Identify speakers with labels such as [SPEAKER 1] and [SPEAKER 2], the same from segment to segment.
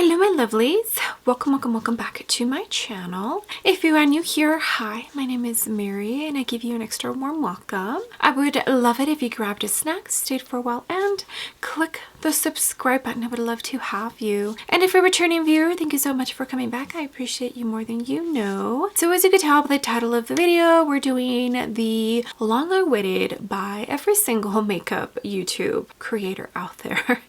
[SPEAKER 1] Hello my lovelies, welcome back to my channel. If you are new here, hi, my name is Mary and I give you an extra warm welcome. I would love it if you grabbed a snack, stayed for a while, and click the subscribe button. I would love to have you. And if you're a returning viewer, thank you so much for coming back. I appreciate you more than you know. So as you can tell by the title of the video, we're doing the long-awaited by every single makeup YouTube creator out there,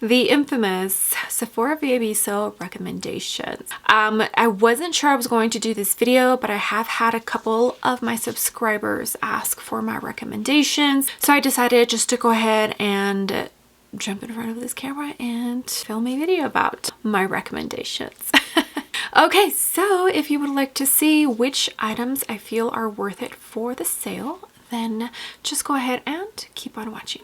[SPEAKER 1] the infamous Sephora VIB Sale recommendations. I wasn't sure I was going to do this video, but I have had a couple of my subscribers ask for my recommendations, so I decided just to go ahead and jump in front of this camera and film a video about my recommendations. Okay, so if you would like to see which items I feel are worth it for the sale, then just go ahead and keep on watching.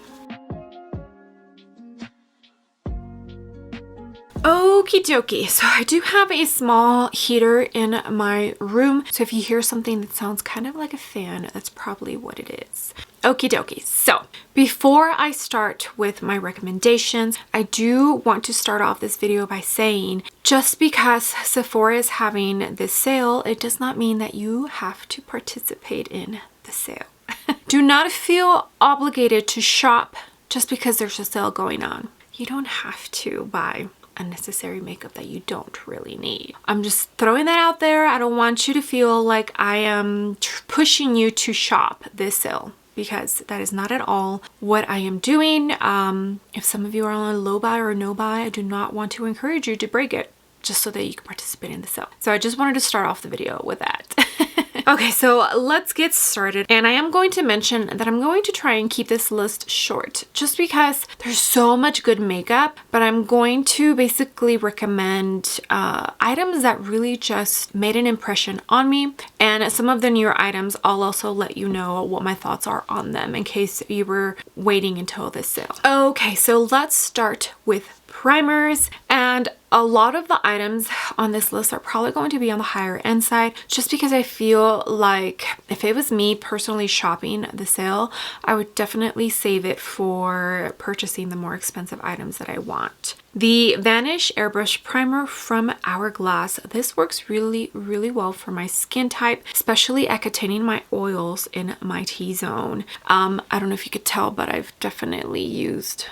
[SPEAKER 1] Okie dokie, so I do have a small heater in my room, so if you hear something that sounds kind of like a fan, that's probably what it is. Okie dokie, so before I start with my recommendations, I do want to start off this video by saying just because Sephora is having this sale, it does not mean that you have to participate in the sale. Do not feel obligated to shop just because there's a sale going on. You don't have to buy unnecessary makeup that you don't really need. I'm just throwing that out there. I don't want you to feel like I am pushing you to shop this sale, because that is not at all what I am doing. If some of you are on a low buy or no buy, I do not want to encourage you to break it just so that you can participate in the sale. So I just wanted to start off the video with that. Okay, so let's get started. And I am going to mention that I'm going to try and keep this list short just because there's so much good makeup, but I'm going to basically recommend items that really just made an impression on me. And some of the newer items, I'll also let you know what my thoughts are on them in case you were waiting until this sale. Okay, so let's start with primers, and a lot of the items on this list are probably going to be on the higher end side just because I feel like if it was me personally shopping the sale, I would definitely save it for purchasing the more expensive items that I want. The Vanish Airbrush Primer from Hourglass. This works really well for my skin type, especially at containing my oils in my T-zone. I don't know if you could tell, but I've definitely used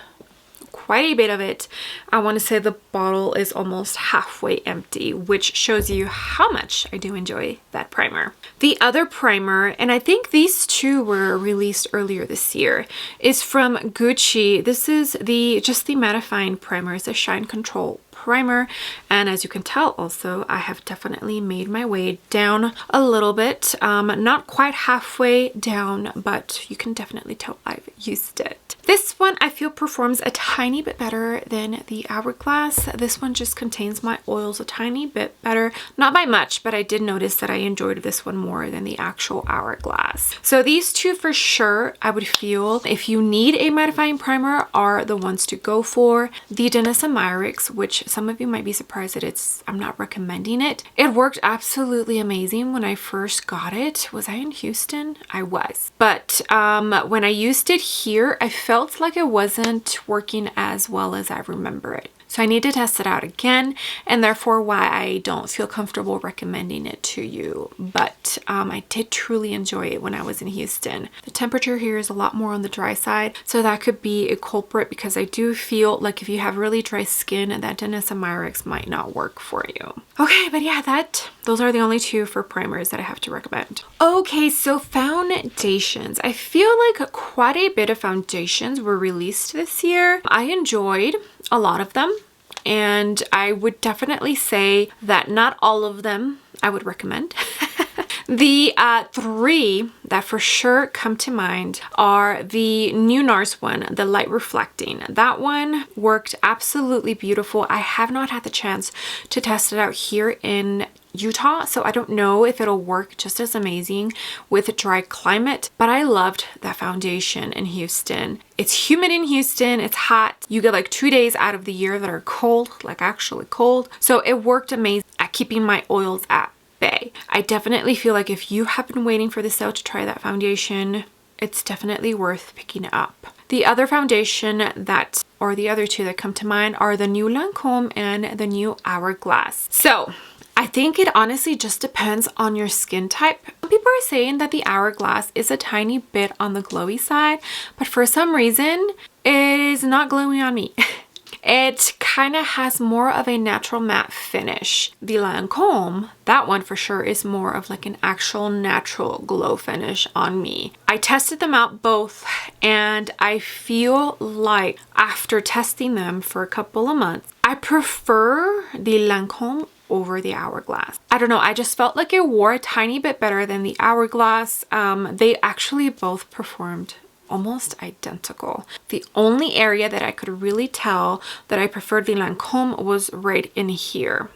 [SPEAKER 1] quite a bit of it. I want to say the bottle is almost halfway empty, which shows you how much I do enjoy that primer. The other primer, and I think these two were released earlier this year, is from Gucci. This is just the mattifying primer. It's a shine control primer, and as you can tell also I have definitely made my way down a little bit, not quite halfway down, but you can definitely tell I've used it. This one I feel performs a tiny bit better than the Hourglass. This one just contains my oils a tiny bit better, not by much, but I did notice that I enjoyed this one more than the actual Hourglass. So these two for sure I would feel if you need a mattifying primer are the ones to go for. The Danessa Myricks, which some of you might be surprised that I'm not recommending it. It worked absolutely amazing when I first got it. Was I in Houston? I was. But when I used it here, I felt like it wasn't working as well as I remember it. So I need to test it out again, and therefore why I don't feel comfortable recommending it to you. But I did truly enjoy it when I was in Houston. The temperature here is a lot more on the dry side, so that could be a culprit because I do feel like if you have really dry skin, that Danessa Myricks might not work for you. Okay, but yeah, those are the only two for primers that I have to recommend. Okay, so foundations. I feel like quite a bit of foundations were released this year. I enjoyed a lot of them, and I would definitely say that not all of them I would recommend. The three that for sure come to mind are the new NARS one, the light reflecting. That one worked absolutely beautiful. I have not had the chance to test it out here in Utah, so I don't know if it'll work just as amazing with a dry climate, but I loved that foundation in Houston. It's humid in Houston, it's hot. You get like 2 days out of the year that are cold, like actually cold. So it worked amazing at keeping my oils at bay. I definitely feel like if you have been waiting for the sale to try that foundation, it's definitely worth picking up. The other foundation that, or the other two that come to mind are the new Lancome and the new Hourglass. So I think it honestly just depends on your skin type. People are saying that the Hourglass is a tiny bit on the glowy side, but for some reason it is not glowy on me. It kind of has more of a natural matte finish. The Lancome, that one for sure, is more of like an actual natural glow finish on me. I tested them out both, and I feel like after testing them for a couple of months, I prefer the Lancome over the Hourglass. I don't know, I just felt like it wore a tiny bit better than the Hourglass. They actually both performed almost identical. The only area that I could really tell that I preferred the Lancome was right in here,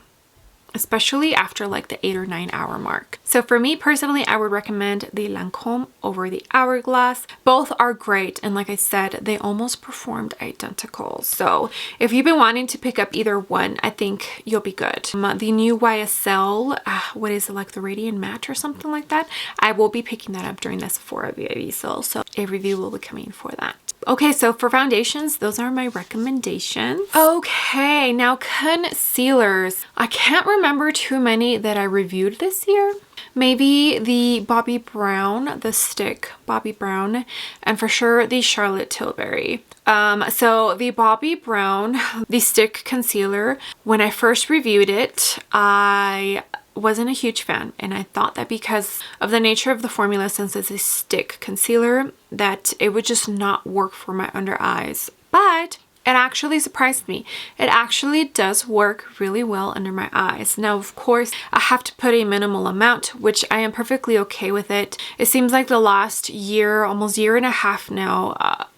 [SPEAKER 1] especially after like the 8 or 9 hour mark. So for me personally, I would recommend the Lancome over the Hourglass. Both are great, and like I said, they almost performed identical. So if you've been wanting to pick up either one, I think you'll be good. The new YSL, what is it, like the Radiant Matte or something like that? I will be picking that up during the SEPHORA VIB sale, so a review will be coming for that. Okay, so for foundations, those are my recommendations. Okay, now concealers. I can't remember too many that I reviewed this year. Maybe the Bobbi Brown, the stick Bobbi Brown, and for sure the Charlotte Tilbury. So the Bobbi Brown, the stick concealer, when I first reviewed it, I wasn't a huge fan, and I thought that because of the nature of the formula, since it's a stick concealer, that it would just not work for my under eyes. But it actually surprised me. It actually does work really well under my eyes. Now, of course, I have to put a minimal amount, which I am perfectly okay with it. It seems like the last year, almost year and a half now,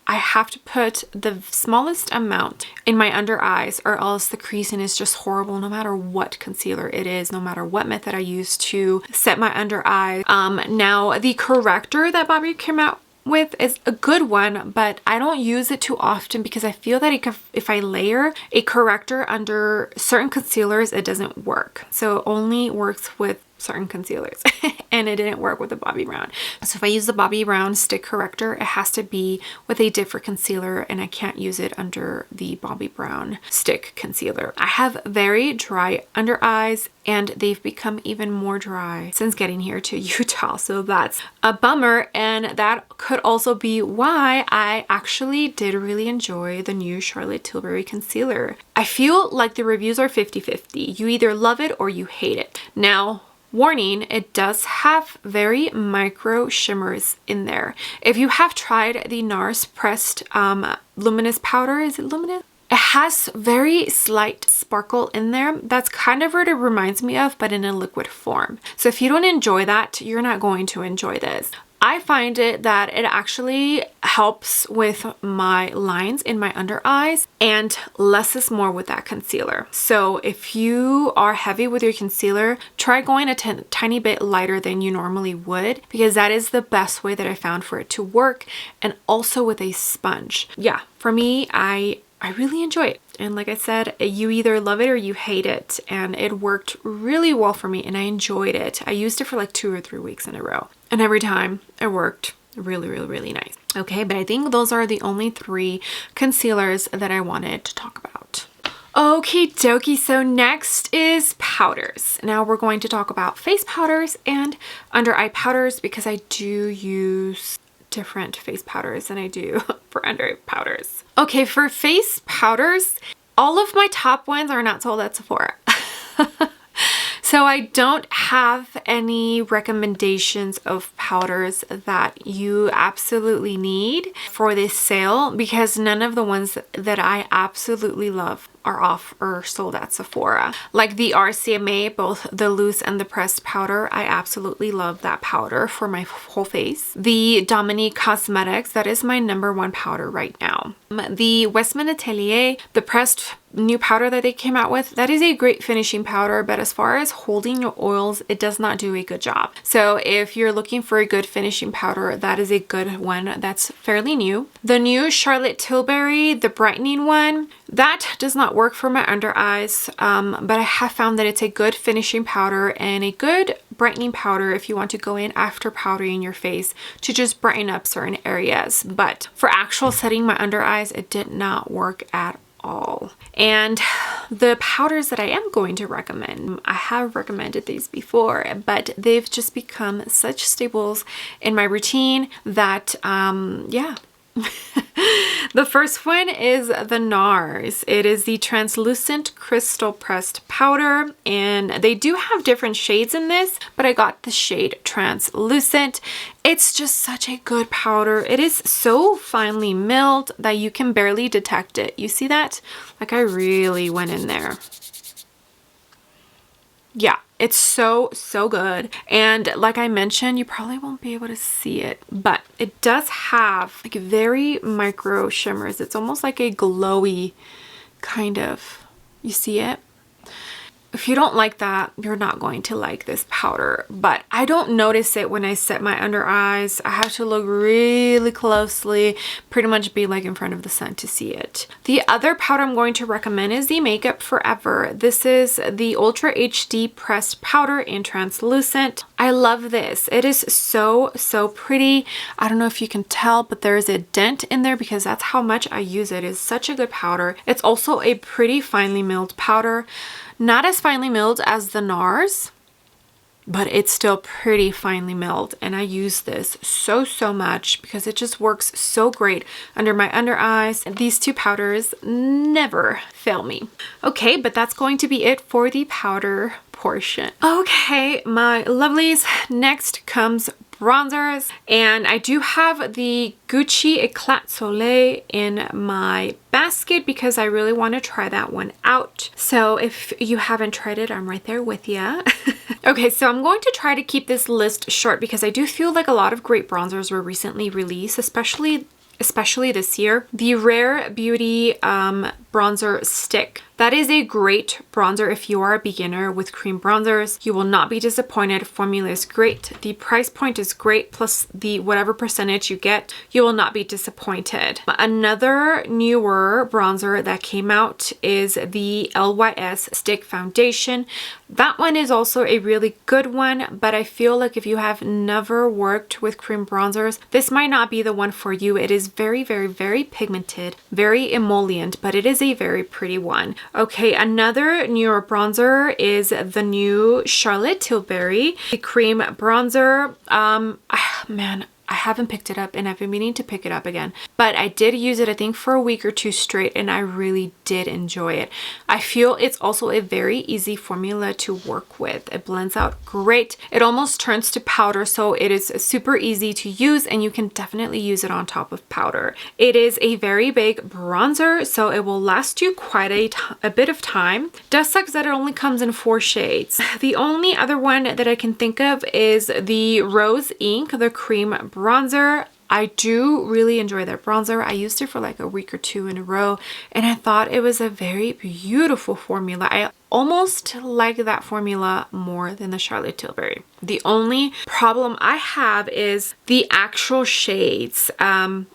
[SPEAKER 1] I have to put the smallest amount in my under eyes, or else the creasing is just horrible no matter what concealer it is, no matter what method I use to set my under eye. Now, the corrector that Bobbi came out with is a good one, but I don't use it too often because I feel that if I layer a corrector under certain concealers, it doesn't work. So it only works with certain concealers and it didn't work with the Bobbi Brown. So if I use the Bobbi Brown stick corrector, it has to be with a different concealer, and I can't use it under the Bobbi Brown stick concealer. I have very dry under eyes, and they've become even more dry since getting here to Utah, so that's a bummer. And that could also be why I actually did really enjoy the new Charlotte Tilbury concealer. I feel like the reviews are 50-50. You either love it or you hate it. Now, warning, it does have very micro shimmers in there. If you have tried the NARS pressed luminous powder, is it luminous? It has very slight sparkle in there. That's kind of what it reminds me of, but in a liquid form. So if you don't enjoy that, you're not going to enjoy this. I find it that it actually helps with my lines in my under eyes, and less is more with that concealer. So if you are heavy with your concealer, try going a tiny bit lighter than you normally would, because that is the best way that I found for it to work. And also with a sponge. Yeah, for me, I really enjoy it. And like I said, you either love it or you hate it. And it worked really well for me, and I enjoyed it. I used it for like 2 or 3 weeks in a row, and every time it worked really nice. Okay, but I think those are the only 3 concealers that I wanted to talk about. Okie dokie, so next is powders. Now we're going to talk about face powders and under eye powders, because I do use different face powders than I do for under eye powders. Okay, for face powders, all of my top ones are not sold at Sephora. So I don't have any recommendations of powders that you absolutely need for this sale, because none of the ones that I absolutely love are off or sold at Sephora. Like the RCMA, both the loose and the pressed powder, I absolutely love that powder for my whole face. The Dominique Cosmetics, that is my #1 powder right now. The Westman Atelier, the pressed new powder that they came out with, that is a great finishing powder, but as far as holding your oils, it does not do a good job. So if you're looking for a good finishing powder, that is a good one that's fairly new. The new Charlotte Tilbury, the brightening one, that does not work for my under eyes, but I have found that it's a good finishing powder and a good brightening powder if you want to go in after powdering your face to just brighten up certain areas. But for actual setting my under eyes, it did not work at all. And the powders that I am going to recommend, I have recommended these before, but they've just become such staples in my routine that yeah. The first one is the NARS. It is the translucent crystal pressed powder, and they do have different shades in this, but I got the shade translucent. It's just such a good powder. It is so finely milled that you can barely detect it. You see that? Like, I really went in there. Yeah, it's so good. And like I mentioned, you probably won't be able to see it, but it does have like very micro shimmers. It's almost like a glowy kind of, you see it? If you don't like that, you're not going to like this powder, but I don't notice it when I set my under eyes. I have to look really closely, pretty much be like in front of the sun to see it. The other powder I'm going to recommend is the Makeup Forever. This is the Ultra HD pressed powder in translucent. I love this. It is so pretty. I don't know if you can tell, but there is a dent in there because that's how much I use it. It's such a good powder. It's also a pretty finely milled powder. Not as finely milled as the NARS, but it's still pretty finely milled, and I use this so much because it just works so great under my under eyes. These two powders never fail me. Okay, but that's going to be it for the powder portion. Okay, my lovelies, next comes bronzers, and I do have the Gucci Eclat Soleil in my basket because I really want to try that one out. So if you haven't tried it, I'm right there with you. Okay, so I'm going to try to keep this list short because I do feel like a lot of great bronzers were recently released, especially this year. The Rare Beauty bronzer stick. That is a great bronzer if you are a beginner with cream bronzers. You will not be disappointed. Formula is great. The price point is great, plus the whatever percentage you get, you will not be disappointed. Another newer bronzer that came out is the LYS Stick Foundation. That one is also a really good one, but I feel like if you have never worked with cream bronzers, this might not be the one for you. It is very pigmented, very emollient, but it is a very pretty one. Okay, another newer bronzer is the new Charlotte Tilbury, the cream bronzer. Man, I haven't picked it up and I've been meaning to pick it up again, but I did use it I think for a week or two straight and I really did enjoy it. I feel it's also a very easy formula to work with. It blends out great. It almost turns to powder, so it is super easy to use and you can definitely use it on top of powder. It is a very big bronzer, so it will last you quite a bit of time. Does suck that it only comes in 4 shades. The only other one that I can think of is the Rose Ink, the cream bronzer. I do really enjoy that bronzer. I used it for like a week or two in a row and I thought it was a very beautiful formula. I almost like that formula more than the Charlotte Tilbury. The only problem I have is the actual shades.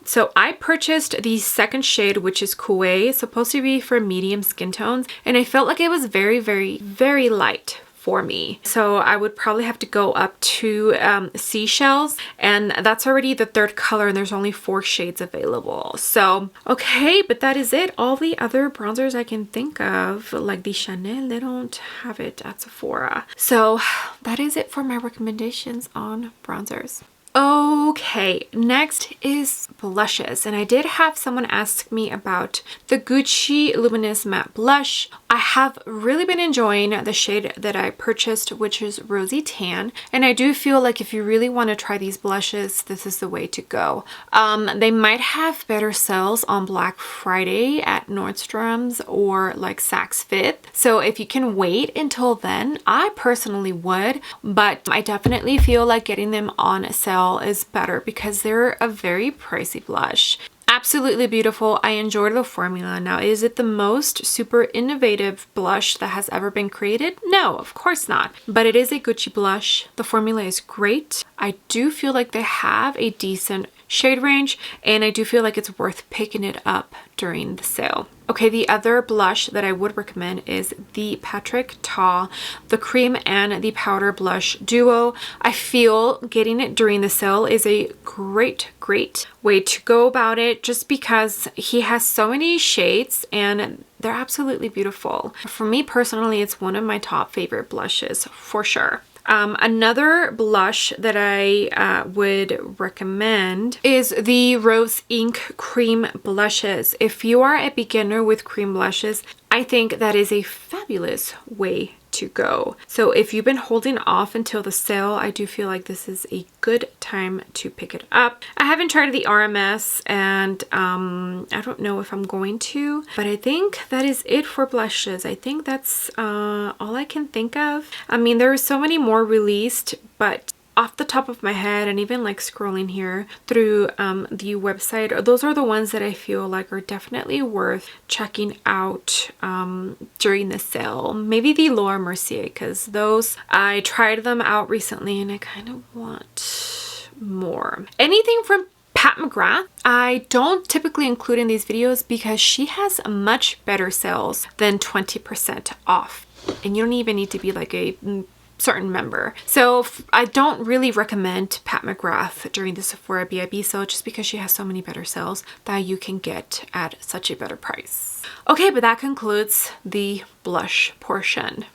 [SPEAKER 1] So I purchased the second shade, which is Coué. It's supposed to be for medium skin tones, and I felt like it was very light for me. So I would probably have to go up to Seashells, and that's already the 3rd color and there's only 4 shades available. So okay, but that is it. All the other bronzers I can think of, like the Chanel, they don't have it at Sephora. So that is it for my recommendations on bronzers. Okay, next is blushes, and I did have someone ask me about the Gucci Luminous Matte Blush. I have really been enjoying the shade that I purchased, which is Rosy Tan, and I do feel like if you really want to try these blushes, this is the way to go. They might have better sales on Black Friday at Nordstrom's or like Saks Fifth, so if you can wait until then, I personally would, but I definitely feel like getting them on sale is better because they're a very pricey blush. Absolutely beautiful. I enjoyed the formula. Now, is it the most super innovative blush that has ever been created? No, of course not. But it is a Gucci blush. The formula is great. I do feel like they have a decent shade range, and I do feel like it's worth picking it up during the sale. Okay, the other blush that I would recommend is the Patrick Ta, the cream and the powder blush duo. I feel getting it during the sale is a great way to go about it, just because he has so many shades and they're absolutely beautiful. For me personally, it's one of my top favorite blushes for sure. Another blush that I would recommend is the Rose Ink Cream Blushes. If you are a beginner with cream blushes, I think that is a fabulous way to go. So if you've been holding off until the sale, I do feel like this is a good time to pick it up. I haven't tried the RMS, and I don't know if I'm going to, but I think that is it for blushes. I think that's all I can think of. I mean, there are so many more released, but off the top of my head, and even like scrolling here through the website, those are the ones that I feel like are definitely worth checking out during the sale. Maybe the Laura Mercier, because those, I tried them out recently and I kind of want more. Anything from Pat McGrath, I don't typically include in these videos because she has much better sales than 20% off, and you don't even need to be like a certain member. So I don't really recommend Pat McGrath during the Sephora VIB sale, just because she has so many better sales that you can get at such a better price. Okay, but that concludes the blush portion.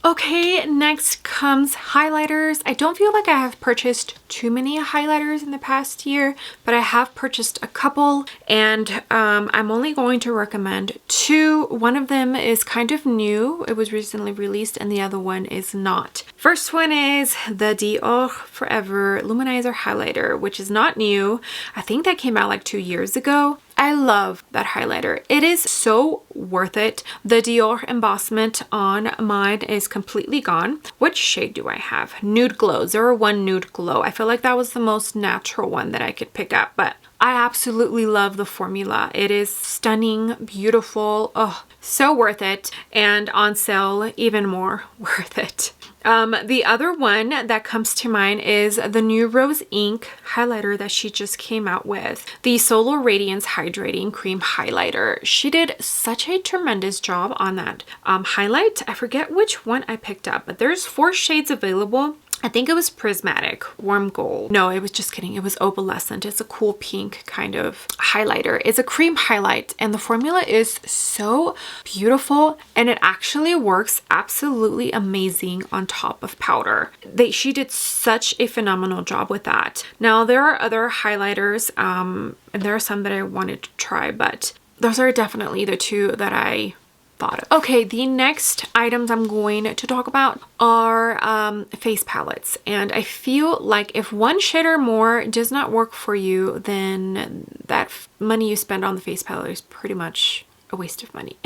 [SPEAKER 1] Okay, next comes highlighters. I don't feel like I have purchased too many highlighters in the past year, but I have purchased a couple, and I'm only going to recommend two. One of them is kind of new. It was recently released, and the other one is not. First one is the Dior Forever Luminizer Highlighter, which is not new. I think that came out like 2 years ago. I love that highlighter. It is so worth it. The Dior embossment on mine is completely gone. Which shade do I have? Nude Glow, 01 Nude Glow. I feel like that was the most natural one that I could pick up, but I absolutely love the formula. It is stunning, beautiful, oh, so worth it. And on sale, even more worth it. The other one that comes to mind is the new Rose Ink highlighter that she just came out with. The Solar Radiance Hydrating Cream Highlighter. She did such a tremendous job on that highlight. I forget which one I picked up, but there's 4 shades available. I think it was Prismatic, Warm Gold. No, it was just kidding. It was Opalescent. It's a cool pink kind of highlighter. It's a cream highlight, and the formula is so beautiful, and it actually works absolutely amazing on top of powder. She did such a phenomenal job with that. Now, there are other highlighters, and there are some that I wanted to try, but those are definitely the two that I thought of. Okay, the next items I'm going to talk about are face palettes, and I feel like if one shade or more does not work for you, then that money you spend on the face palette is pretty much a waste of money.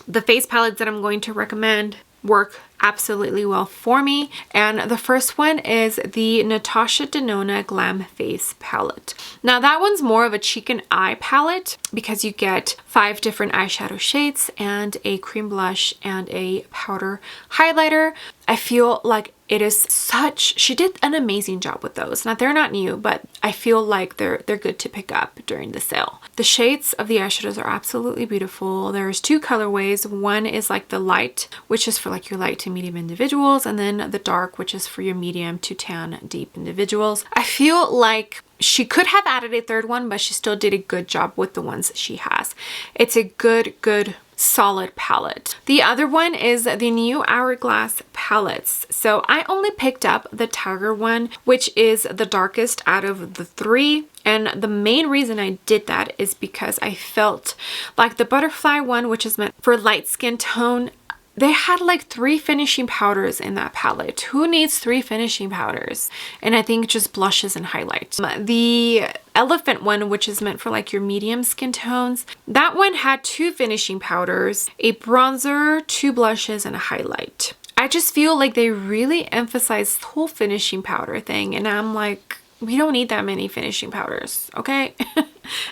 [SPEAKER 1] The face palettes that I'm going to recommend work absolutely well for me, and the first one is the Natasha Denona Glam Face Palette. Now that one's more of a cheek and eye palette because you get 5 different eyeshadow shades and a cream blush and a powder highlighter. I feel like it is such, she did an amazing job with those. Now they're not new, but I feel like they're good to pick up during the sale. The shades of the eyeshadows are absolutely beautiful. There's 2 colorways. One is like the light, which is for like your light to medium individuals, and then the dark, which is for your medium to tan deep individuals. I feel like she could have added a 3rd one, but she still did a good job with the ones she has. It's a good solid palette. The other one is the new Hourglass palettes. So I only picked up the Tiger one, which is the darkest out of the 3. And the main reason I did that is because I felt like the Butterfly one, which is meant for light skin tone, they had like 3 finishing powders in that palette. Who needs 3 finishing powders? And I think just blushes and highlights. The Elephant one, which is meant for like your medium skin tones, that one had 2 finishing powders, a bronzer, 2 blushes, and a highlight. I just feel like they really emphasized the whole finishing powder thing, and I'm like, we don't need that many finishing powders, okay?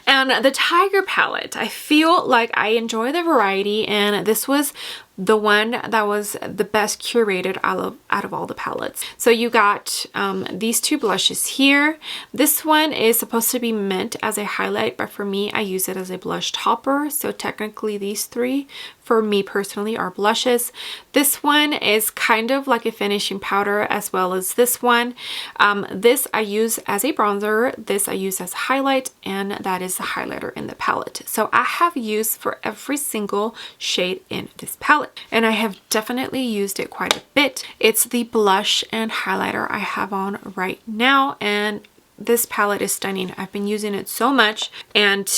[SPEAKER 1] And the Tiger palette, I feel like I enjoy the variety, and this was the one that was the best curated out of all the palettes. So you got these two blushes here. This one is supposed to be meant as a highlight, but for me, I use it as a blush topper. So technically these three, for me personally, are blushes. This one is kind of like a finishing powder, as well as this one. This I use as a bronzer, this I use as a highlight, and that is the highlighter in the palette. So I have used for every single shade in this palette, and I have definitely used it quite a bit. It's the blush and highlighter I have on right now, and this palette is stunning. I've been using it so much, and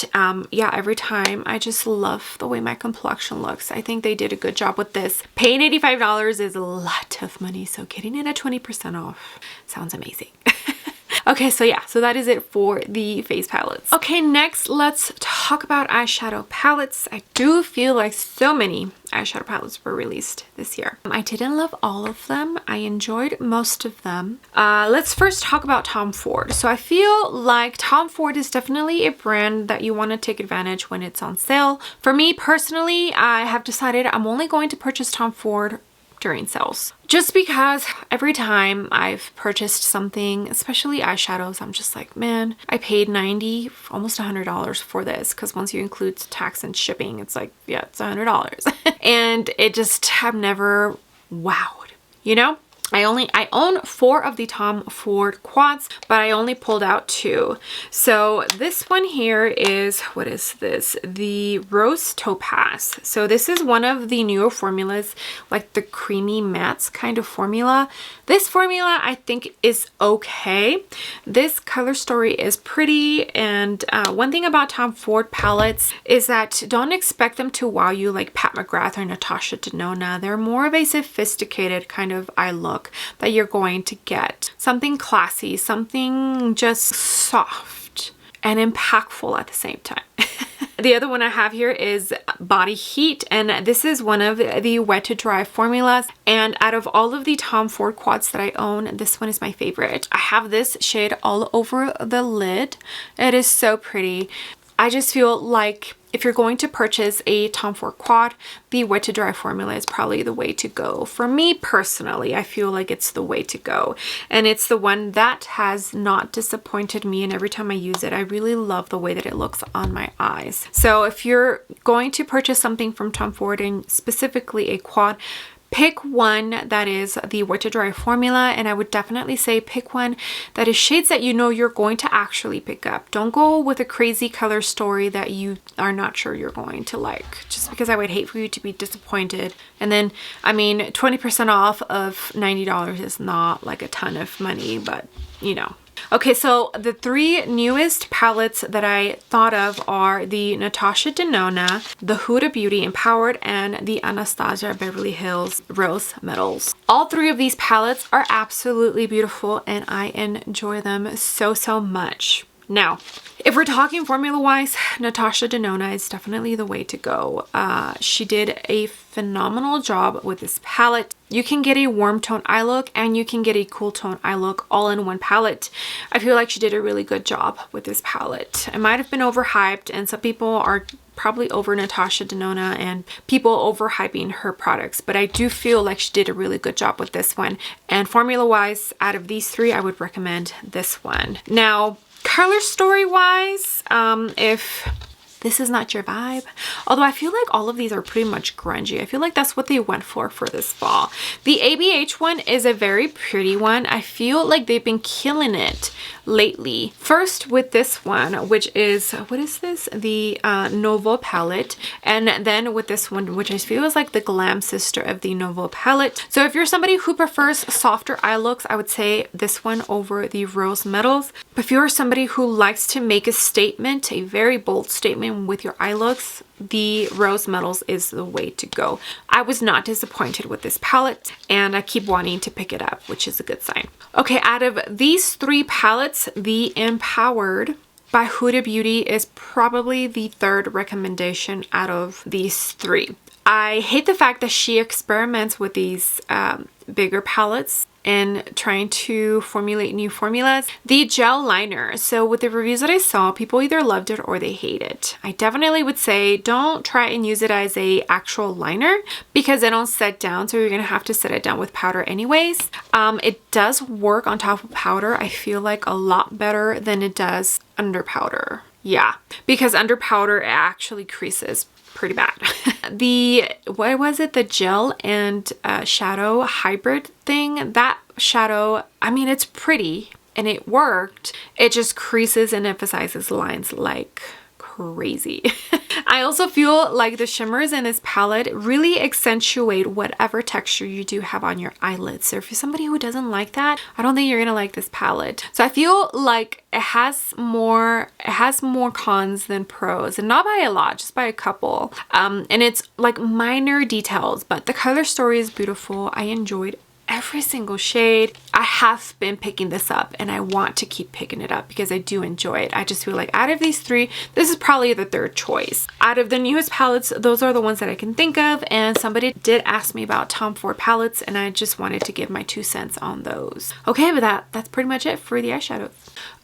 [SPEAKER 1] yeah, every time I just love the way my complexion looks. I think they did a good job with this. Paying $85 is a lot of money, so getting it at 20% off sounds amazing. Okay, so yeah, so that is it for the face palettes. Okay, next let's talk about eyeshadow palettes. I do feel like so many eyeshadow palettes were released this year. I didn't love all of them. I enjoyed most of them. Let's first talk about Tom Ford. So I feel like Tom Ford is definitely a brand that you want to take advantage when it's on sale. For me personally, I have decided I'm only going to purchase Tom Ford during sales, just because every time I've purchased something, especially eyeshadows, I'm just like, man, I paid $90, almost $100 for this, because once you include tax and shipping, it's like, yeah, it's $100. And it just, I've never wowed, you know? I own 4 of the Tom Ford quads, but I only pulled out 2. So this one here is, what is this? The Rose Topaz. So this is one of the newer formulas, like the creamy mattes kind of formula. This formula I think is okay. This color story is pretty, and one thing about Tom Ford palettes is that don't expect them to wow you like Pat McGrath or Natasha Denona. They're more of a sophisticated kind of eye look that you're going to get. Something classy, something just soft and impactful at the same time. The other one I have here is Body Heat, and this is one of the wet to dry formulas, and out of all of the Tom Ford quads that I own, this one is my favorite. I have this shade all over the lid. It is so pretty. I just feel like if you're going to purchase a Tom Ford quad, the wet to dry formula is probably the way to go. For me personally, I feel like it's the way to go. And it's the one that has not disappointed me, and every time I use it, I really love the way that it looks on my eyes. So if you're going to purchase something from Tom Ford, and specifically a quad, pick one that is the wet to dry formula, and I would definitely say pick one that is shades that you know you're going to actually pick up. Don't go with a crazy color story that you are not sure you're going to like, just because I would hate for you to be disappointed. And then, I mean, 20% off of $90 is not like a ton of money, but you know. Okay, so the 3 newest palettes that I thought of are the Natasha Denona, the Huda Beauty Empowered, and the Anastasia Beverly Hills Rose Metals. All 3 of these palettes are absolutely beautiful, and I enjoy them so much. Now, if we're talking formula-wise, Natasha Denona is definitely the way to go. She did a phenomenal job with this palette. You can get a warm tone eye look and you can get a cool tone eye look all in one palette. I feel like she did a really good job with this palette. It might have been overhyped, and some people are probably over Natasha Denona and people overhyping her products, but I do feel like she did a really good job with this one. And formula-wise, out of these 3, I would recommend this one. Now, color story wise, if this is not your vibe, although I feel like all of these are pretty much grungy, I feel like that's what they went for this fall. The ABH one is a very pretty one. I feel like they've been killing it lately. First with this one, which is, what is this? The Novo palette, and then with this one, which I feel is like the glam sister of the Novo palette. So if you're somebody who prefers softer eye looks, I would say this one over the Rose Metals. But if you're somebody who likes to make a statement, a very bold statement with your eye looks, the Rose Metals is the way to go. I was not disappointed with this palette, and I keep wanting to pick it up, which is a good sign. Okay, out of these 3 palettes, the Empowered by Huda Beauty is probably the 3rd recommendation out of these 3. I hate the fact that she experiments with these bigger palettes in trying to formulate new formulas, the gel liner. So with the reviews that I saw, people either loved it or they hate it. I definitely would say don't try and use it as a actual liner because they don't set down, so you're gonna have to set it down with powder anyways. It does work on top of powder, I feel like, a lot better than it does under powder. Yeah, because under powder it actually creases pretty bad. What was it? The gel and shadow hybrid thing, that shadow, I mean, it's pretty and it worked. It just creases and emphasizes lines like crazy. I also feel like the shimmers in this palette really accentuate whatever texture you do have on your eyelids. So if you're somebody who doesn't like that, I don't think you're gonna like this palette. So I feel like it has more cons than pros, and not by a lot, just by a couple. And it's like minor details, but the color story is beautiful. I enjoyed every single shade. I have been picking this up and I want to keep picking it up because I do enjoy it. I just feel like out of these three, this is probably the third choice. Out of the newest palettes, those are the ones that I can think of, and somebody did ask me about Tom Ford palettes and I just wanted to give my 2 cents on those. Okay, but that's pretty much it for the eyeshadows.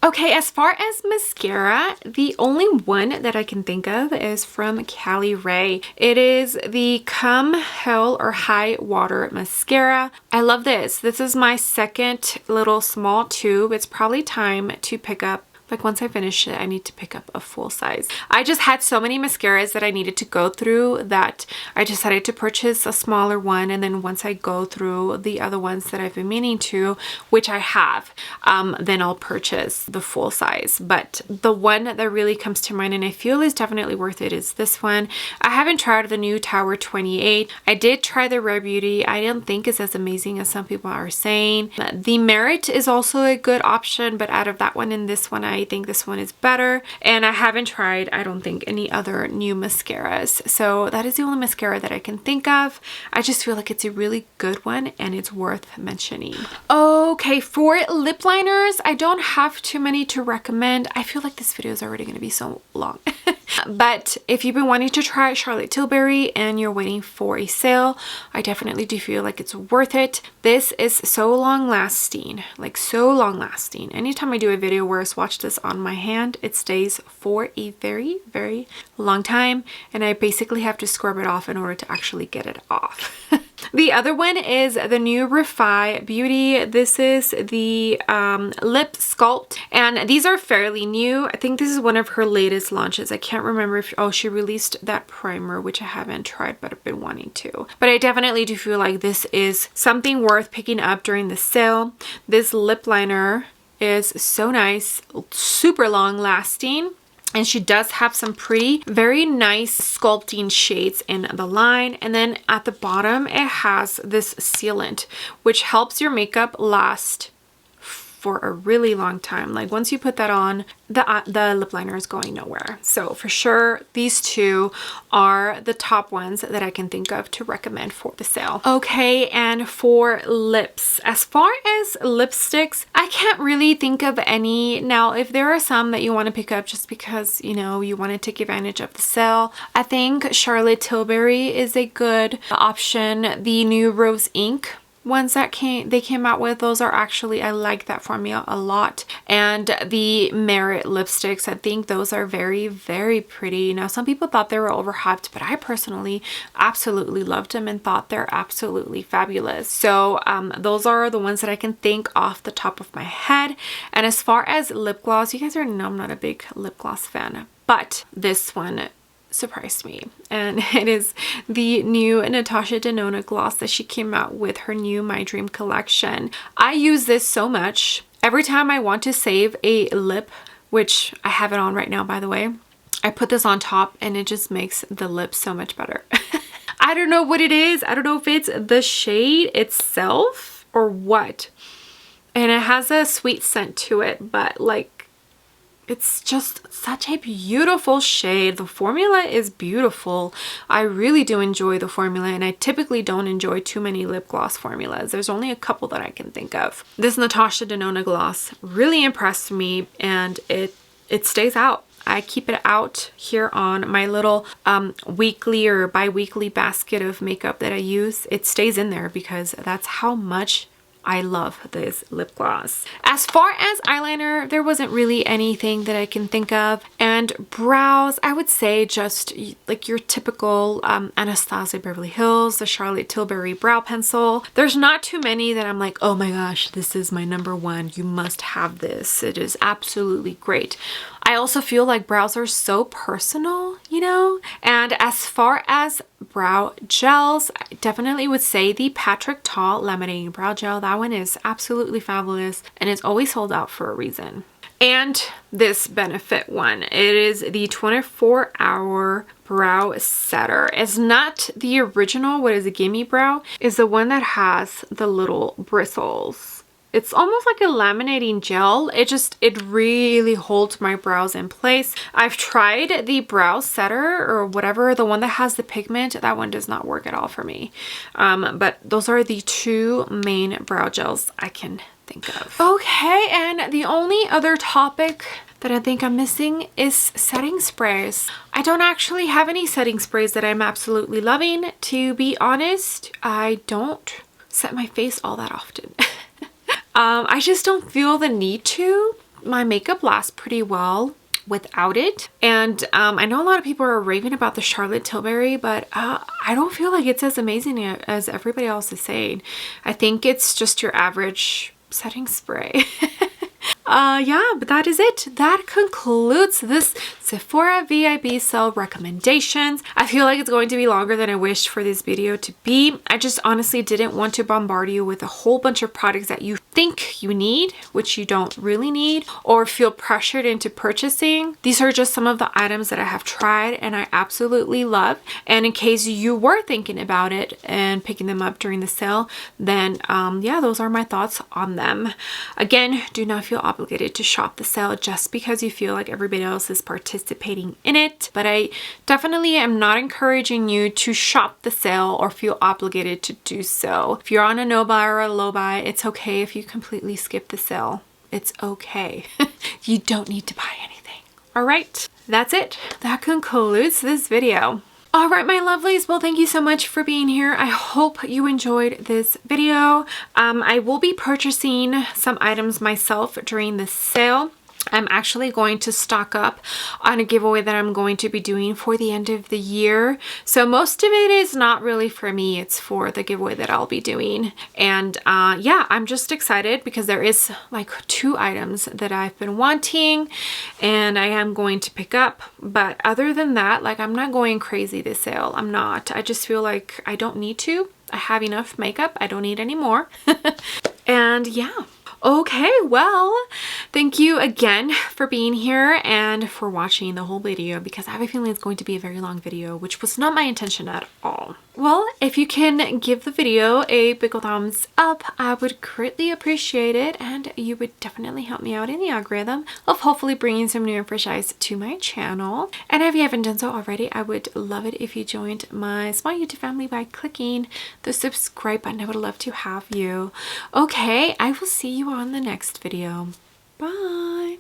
[SPEAKER 1] Okay, as far as mascara, the only one that I can think of is from Cali Ray. It is the Come Hell or High Water Mascara. I love this. This is my second little small tube. It's probably time to pick up, like once I finish it, I need to pick up a full size. I just had so many mascaras that I needed to go through that I decided to purchase a smaller one, and then once I go through the other ones that I've been meaning to, which I have, then I'll purchase the full size. But the one that really comes to mind and I feel is definitely worth it is this one. I haven't tried the new Tower 28. I did try the Rare Beauty. I don't think it's as amazing as some people are saying. The Merit is also a good option, but out of that one and this one, I think this one is better. And I haven't tried, I don't think, any other new mascaras. So that is the only mascara that I can think of. I just feel like it's a really good one and it's worth mentioning. Okay, for lip liners, I don't have too many to recommend. I feel like this video is already going to be so long. But if you've been wanting to try Charlotte Tilbury and you're waiting for a sale, I definitely do feel like it's worth it. This is so long lasting, like so long lasting. Anytime I do a video where I swatch this on my hand, it stays for a very, very long time, and I basically have to scrub it off in order to actually get it off. The other one is the new Refi Beauty. This is the lip sculpt, and these are fairly new. I think this is one of her latest launches. I can't remember if, oh, she released that primer, which I haven't tried, but I've been wanting to. But I definitely do feel like this is something worth picking up during the sale. This lip liner is so nice, super long lasting. And she does have some pretty, very nice sculpting shades in the line. And then at the bottom, it has this sealant, which helps your makeup last for a really long time. Like once you put that on, the lip liner is going nowhere. So for sure, these two are the top ones that I can think of to recommend for the sale. Okay, and for lips, as far as lipsticks, I can't really think of any. Now, if there are some that you want to pick up just because, you know, you want to take advantage of the sale, I think Charlotte Tilbury is a good option. The new Rose Ink ones that they came out with, those are actually, I like that formula a lot. And the Merit lipsticks, I think those are very, very pretty. Now, some people thought they were overhyped, but I personally absolutely loved them and thought they're absolutely fabulous. So those are the ones that I can think off the top of my head. And as far as lip gloss, you guys already know I'm not a big lip gloss fan, but this one surprised me, and it is the new Natasha Denona gloss that she came out with her new My Dream collection. I use this so much. Every time I want to save a lip, which I have it on right now, by the way, I put this on top and it just makes the lip so much better. I don't know what it is. I don't know if it's the shade itself or what. And it has a sweet scent to it, but like, it's just such a beautiful shade. The formula is beautiful. I really do enjoy the formula, and I typically don't enjoy too many lip gloss formulas. There's only a couple that I can think of. This Natasha Denona gloss really impressed me, and it stays out. I keep it out here on my little weekly or bi-weekly basket of makeup that I use. It stays in there because that's how much I love this lip gloss. As far as eyeliner, there wasn't really anything that I can think of. And brows, I would say just like your typical Anastasia Beverly Hills, the Charlotte Tilbury brow pencil. There's not too many that I'm like, oh my gosh, this is my number one. You must have this. It is absolutely great. I also feel like brows are so personal, you know? And as far as brow gels, I definitely would say the Patrick Ta Laminating Brow Gel. That one is absolutely fabulous and it's always sold out for a reason. And this Benefit one, it is the 24-hour brow setter. It's not the original, what is a gimme brow, is the one that has the little bristles. It's almost like a laminating gel. It really holds my brows in place. I've tried the brow setter or whatever, the one that has the pigment. That one does not work at all for me. But those are the two main brow gels I can think of. Okay, and the only other topic that I think I'm missing is setting sprays. I don't actually have any setting sprays that I'm absolutely loving. To be honest, I don't set my face all that often. I just don't feel the need to. My makeup lasts pretty well without it. And I know a lot of people are raving about the Charlotte Tilbury, but I don't feel like it's as amazing as everybody else is saying. I think it's just your average setting spray. Yeah, but that is it. That concludes this Sephora VIB sale recommendations. I feel like it's going to be longer than I wished for this video to be. I just honestly didn't want to bombard you with a whole bunch of products that you think you need, which you don't really need, or feel pressured into purchasing. These are just some of the items that I have tried and I absolutely love. And in case you were thinking about it and picking them up during the sale, then yeah, those are my thoughts on them. Again, do not feel obligated to shop the sale just because you feel like everybody else is participating in it, but I definitely am not encouraging you to shop the sale or feel obligated to do so. If you're on a no buy or a low buy, it's okay if you completely skip the sale. It's okay. You don't need to buy anything. All right, that's it. That concludes this video. All right, my lovelies, well, thank you so much for being here. I hope you enjoyed this video. I will be purchasing some items myself during the sale. I'm actually going to stock up on a giveaway that I'm going to be doing for the end of the year. So most of it is not really for me. It's for the giveaway that I'll be doing. And yeah, I'm just excited because there is like 2 items that I've been wanting and I am going to pick up. But other than that, like I'm not going crazy this sale. I'm not. I just feel like I don't need to. I have enough makeup. I don't need any more. And yeah. Okay, well, thank you again for being here and for watching the whole video because I have a feeling it's going to be a very long video, which was not my intention at all. Well, if you can give the video a big thumbs up, I would greatly appreciate it and you would definitely help me out in the algorithm of hopefully bringing some new and fresh eyes to my channel. And if you haven't done so already, I would love it if you joined my small YouTube family by clicking the subscribe button. I would love to have you. Okay, I will see you on the next video. Bye!